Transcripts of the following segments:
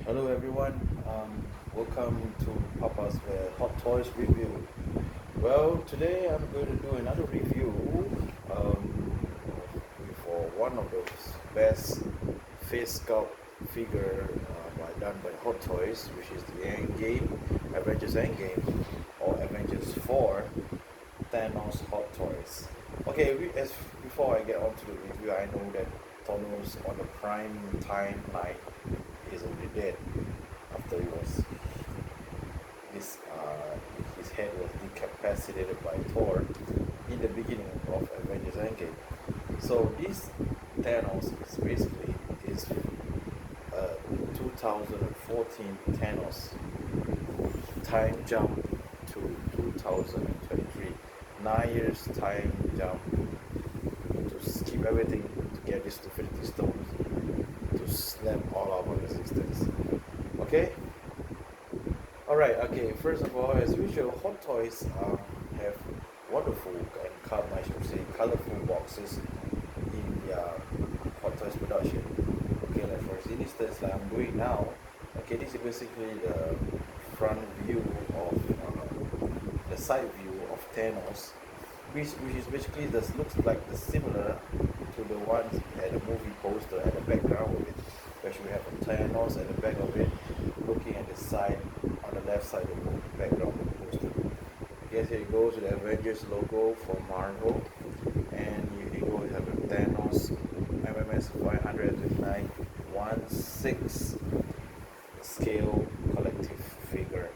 Hello everyone, welcome to Papa's Hot Toys review. Well, today I'm going to do another review for one of the best face sculpt figure done by Hot Toys, which is the Endgame, Avengers Endgame, or Avengers 4 Thanos Hot Toys. Okay, before I get on to the review, I know that Thanos on the prime timeline is already dead after his, uh, his head was decapitated by Thor in the beginning of Avengers Endgame. So this Thanos is basically is 2014 Thanos time jump to 2023, 9 years time jump to skip everything to get this Infinity Stones to slam all our resistance. Okay, alright, okay, first of all, as usual, Hot Toys have wonderful and I should say colorful boxes in their Hot Toys production. Okay, like for instance, like I'm doing now, okay, this is basically the front view of the side view of Thanos, which is basically this looks like the similar to the ones at the movie poster at the background of it, where we have a Thanos at the back of it, looking at the side on the left side of the background of the poster. Yes, here it goes with the Avengers logo for Marvel, and you go have a Thanos MMS 529 1/6 scale collective figure,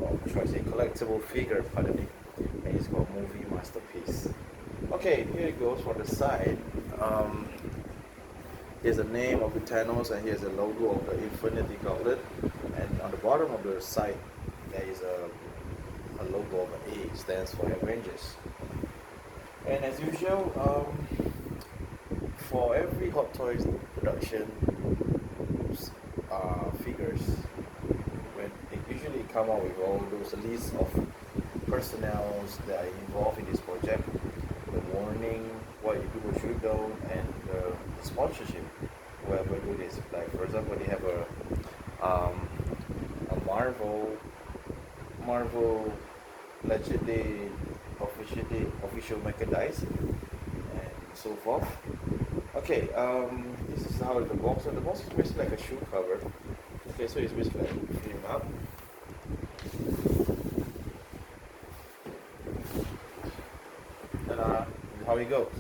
or should I say collectible figure, pardon me, and it's called Movie Masterpiece. Okay, here it goes for the side. Here's the name of the Thanos, and here's the logo of the Infinity Gauntlet, and on the bottom of the side there is a logo of an A, stands for Avengers. And as usual, for every Hot Toys production figures, when they usually come out with all those lists of personnel that are involved in this project, the warning, what you do, what you don't, and the sponsorship, whoever do this. Like for example, they have a Marvel Legend Day official merchandise and so forth. Okay, this is how the box. So the box is basically like a shoe cover. Okay, so it's basically like frame up. And how it goes.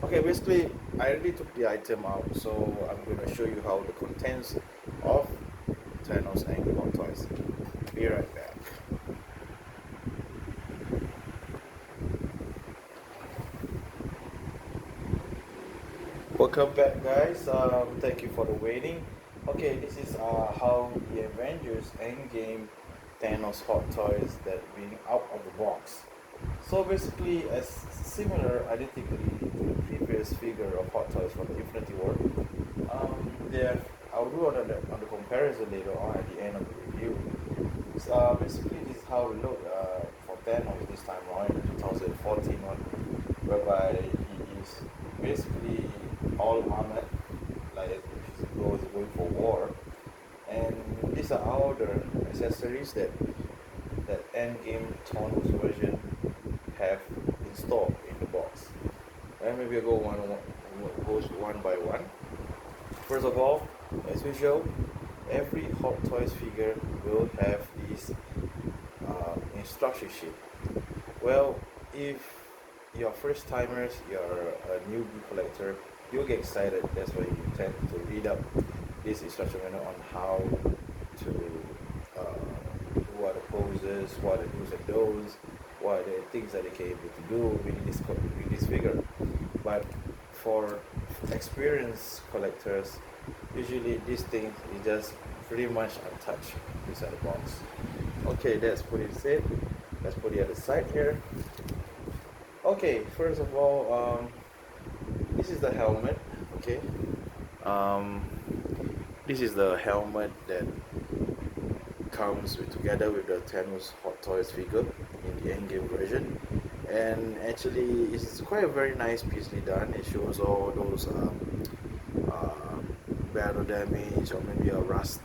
Okay, basically I already took the item out, so I'm going to show you how the contents of Thanos Angry Hot Toys. Be right back. Welcome back, guys. Thank you for the waiting. Okay, this is how the Avengers Endgame Thanos Hot Toys that being out of the box. So basically, as similar identically to the previous figure of Hot Toys from the Infinity War. There, I'll do on the comparison later on at the end of the review. So, basically, this is how it looked for Thanos this time around in the 2014 one, whereby he is basically all armored, like he's going for war, and these are all the accessories that Endgame Thanos version have installed in the box. And maybe we'll goes one by one. First of all, as usual, every Hot Toys figure will have this instruction sheet. Well, if you're first timers, you're a newbie collector, you'll get excited. That's why you tend to read up this instruction manual on how to what are the poses, what are the do's and don'ts, what are the things that they can able to do with this figure. But for experienced collectors, usually this thing is just pretty much untouched inside the box. Okay, let's put it safe. Let's put the other side here. Okay, first of all, this is the helmet. Okay, um, this is the helmet that comes together with the Thanos Hot Toys figure in the Endgame version, and actually it's quite a very nice piecely done. It shows all those uh, battle damage or maybe a rustiness,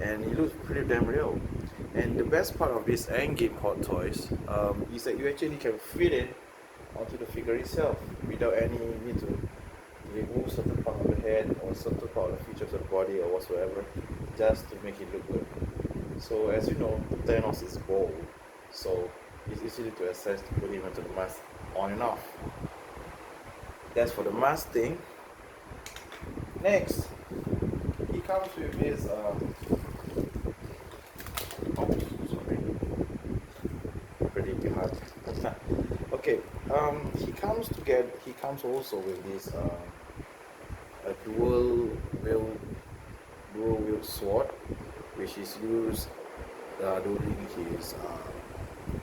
and it looks pretty damn real. And the best part of this Endgame Hot Toys is that you actually can fit it onto the figure itself without any need to remove certain part of the head or certain part of the features of the body or whatsoever, just to make it look good. So as you know, Thanos is bold, so it's easy to access to put him into the mask on and off. That's for the mask thing. Next, he comes with his oh, sorry, pretty hard. Okay, he comes also with this a dual wield sword, which is used during his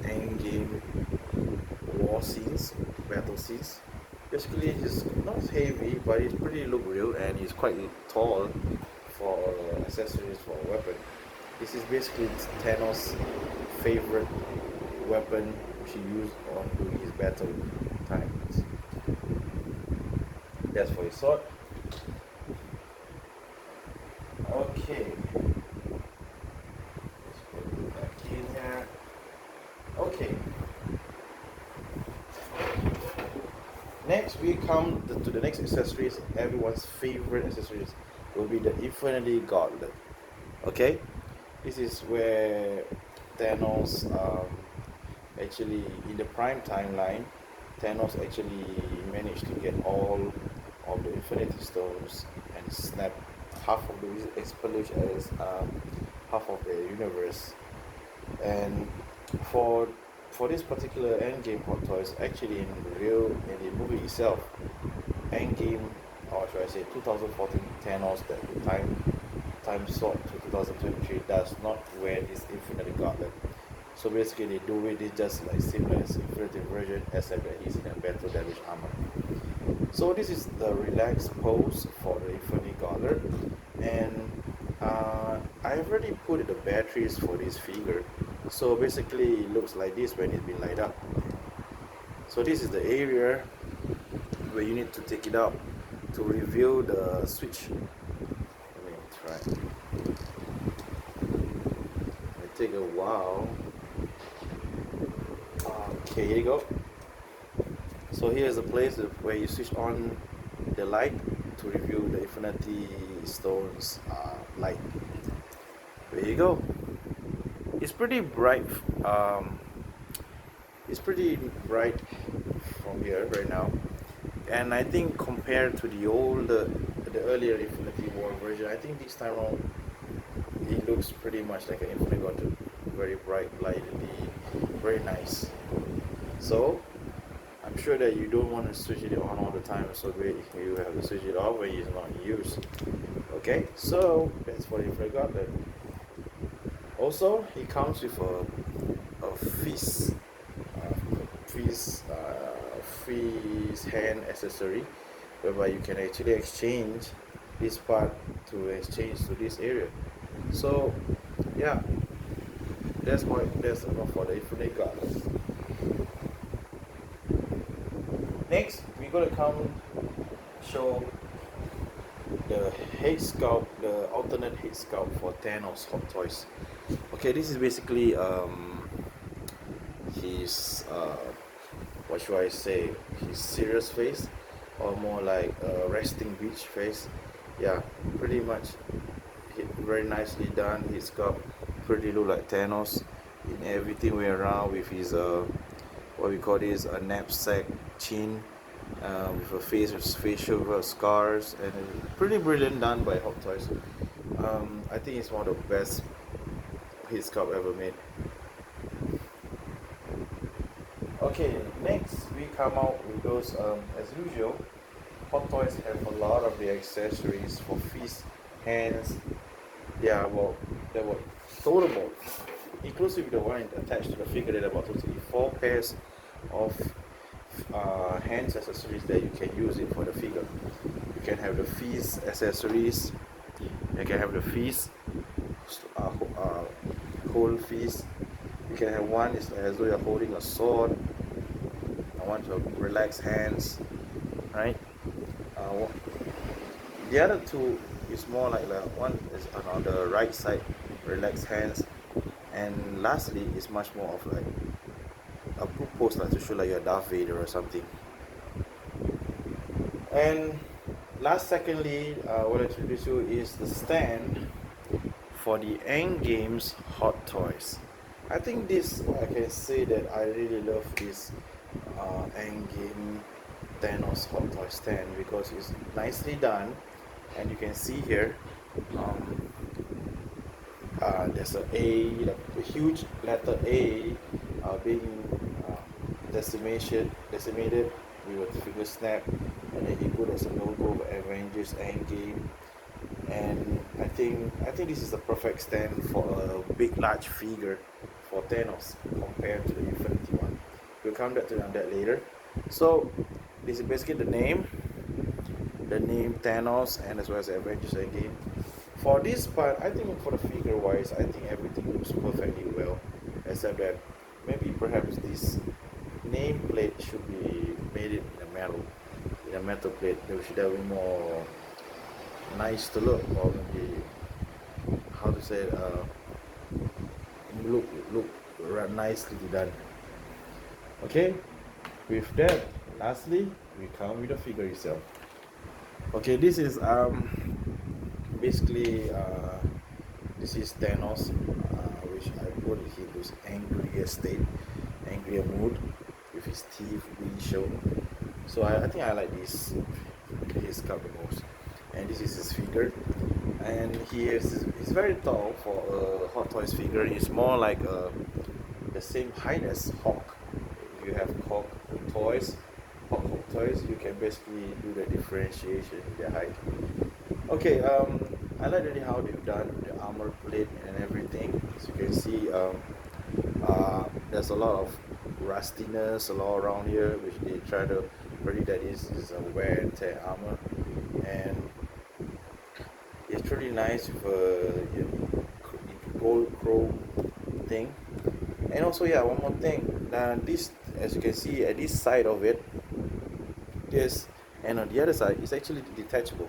Endgame war scenes, battle scenes. Basically, he's not heavy, but he's pretty look real, and he's quite tall for accessories for a weapon. This is basically Thanos' favorite weapon which he used on doing his battle times. That's for his sword. Okay. Let's put it back in here. Okay. Next we come to the next accessories. Everyone's favorite accessories will be the Infinity Gauntlet. Okay, this is where Thanos actually in the prime timeline, Thanos actually managed to get all of the Infinity Stones and snap half of the explosion as half of the universe. And for this particular Endgame Hot Toys, actually in the movie itself, Endgame, or should I say 2014 Thanos, that time sword to 2023, does not wear this Infinity Gauntlet. So basically they do it just like similar as Infinity version, except that he's in a battle damage armor. So this is the relaxed pose for the Infinity Gauntlet, and I've already put the batteries for this figure. So basically it looks like this when it's been light up. So this is the area where you need to take it out to reveal the switch. Let me try. It take a while. Okay, here you go. So here's the place where you switch on the light to reveal the Infinity Stones light. There you go. It's pretty bright. It's pretty bright from here right now, and I think compared to the earlier Infinity War version, I think this time around it looks pretty much like an Infinity Gauntlet. Very bright, lightly, very nice. So I'm sure that you don't want to switch it on all the time, so you have to switch it off when it's not used. Okay, so that's what you forgot. That also it comes with a fist hand accessory, whereby you can actually exchange this part to exchange to this area. So yeah, that's enough for the Infinite Gauntlet. Next, we're gonna come show the head sculpt, the alternate head sculpt for Thanos Hot Toys. Okay, this is basically his what should I say, his serious face, or more like a resting beach face. Yeah, pretty much very nicely done. His sculpt pretty look like Thanos in everything way around, with his what we call this, a knapsack chin, with a face with facial scars, and pretty brilliant done by Hot Toys. I think it's one of the best head sculpt ever made. Okay, next we come out with those, as usual, Hot Toys have a lot of the accessories for fists, hands. Yeah, well, there were total, inclusive the one attached to the figure, there are about totally 4 pairs of hands accessories that you can use it for the figure. You can have the fist accessories, you can have the fist, whole fist. You can have one is as though you're holding a sword. I want to relax hands, right? The other two is more like one is on the right side, relaxed hands, and lastly is much more of like a good pose like to show like you're Darth Vader or something. And last, secondly, what I introduce you is the stand for the Endgame's Hot Toys. I think this, I can say that I really love this Endgame Thanos Hot Toy stand because it's nicely done, and you can see here um, there's a huge letter A being decimated with a figure snap, and then he put as a logo of Avengers Endgame. And I think this is the perfect stand for a big large figure for Thanos compared to the Infinity one. We'll come back to on that later. So this is basically the name Thanos, and as well as Avengers Endgame. For this part, I think for the figure wise, I think everything looks perfectly well, except that maybe perhaps this nameplate should be made it in a metal plate. They should have been more nice to look, or maybe how to say it, look nicely done. Okay, with that, lastly, we come with the figure itself. Okay, this is basically this is Thanos, which I put it in his angrier state, angrier mood, with his teeth being shown. So I think I like this his cover most. And this is his figure. And he's very tall for a Hot Toys figure. He's more like the same height as Hulk. If you have Hulk toys, Hulk toys, you can basically do the differentiation in their height. Okay, I like really how they've done the armor plate and everything. As you can see, there's a lot of rustiness all around here, which they try to predict that is a wear and tear armor, and it's really nice with gold chrome thing. And also, yeah, one more thing. Now, this, as you can see, at this side of it, this, and on the other side, it's actually detachable.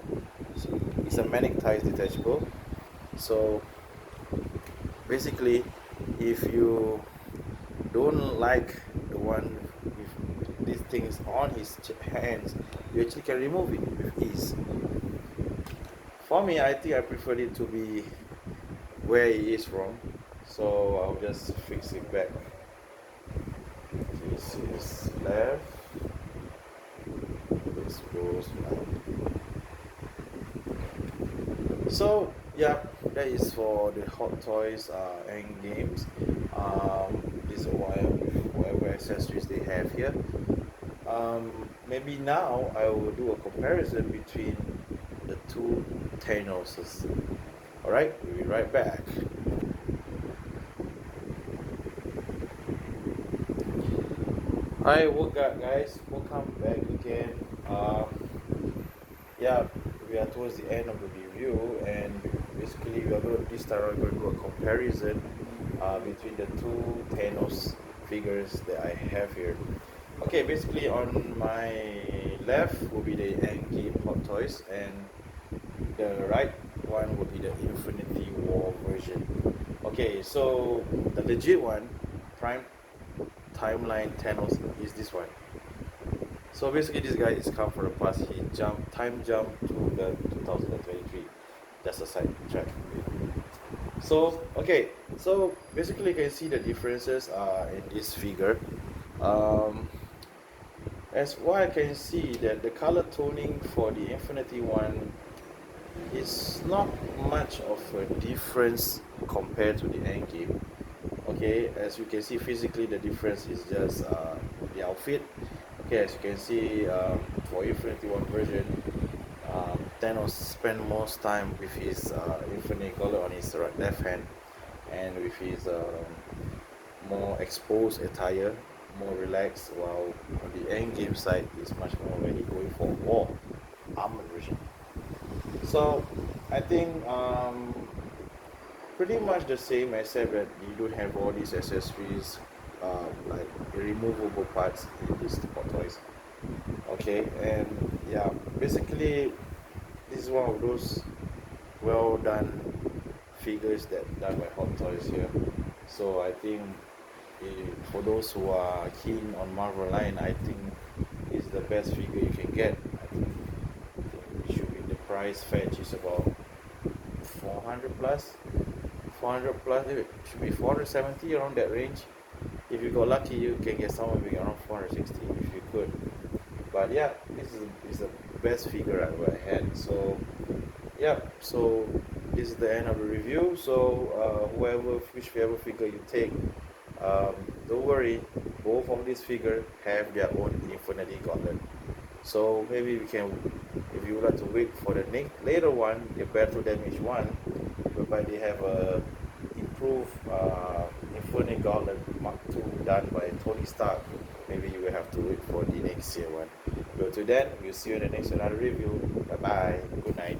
So it's a magnetized detachable. So basically, if you don't like the one with these things on his hands, you actually can remove it with ease. For me, I think I prefer it to be where it is from, so I'll just fix it back. This is left, this goes right. So yeah, that is for the Hot Toys end games. This is whatever accessories they have here. Maybe now I will do a comparison between the two Thanoses. Alright, we'll be right back. Hi, guys? Welcome back again. Yeah, we are towards the end of the review, and basically we are going to this time we're going to do a comparison between the two Thanos figures that I have here. Okay, basically on my left will be the Endgame Hot Toys, and the right one will be the Infinity War version. Okay, so the legit one, Prime Timeline Thanos, is this one. So basically, this guy is come from the past. He time jump to the 2023. That's a side track. So okay, so basically, you can see the differences in this figure. Um, as what I can see that the color toning for the Infinity one is not much of a difference compared to the Endgame. Okay, as you can see physically, the difference is just the outfit. Okay, as you can see, for Infinity One version, Thanos spent most time with his Infinity Color on his left hand, and with his more exposed attire, more relaxed, while on the end game side is much more really going for war armored version. So I think pretty much the same, except that you don't have all these accessories like removable parts in these Hot Toys. Okay, and yeah, basically this is one of those well done figures that done by Hot Toys here. So I think for those who are keen on Marvel line, I think is the best figure you can get. I think it should be the price fetch is about 400 plus, 400 plus. It should be 470 around that range. If you got lucky, you can get somewhere maybe around 460 if you could. But yeah, this is the best figure I've ever had. So yeah, so this is the end of the review. So whichever figure you take, don't worry, both of these figures have their own Infinity Gauntlet. So maybe we can, if you would like to wait for the next later one, the Battle Damage one, whereby they have a improved Infinity Gauntlet Mark II done by Tony Stark. Maybe you will have to wait for the next year one. But to then, we'll see you in the next another review. Bye bye. Good night.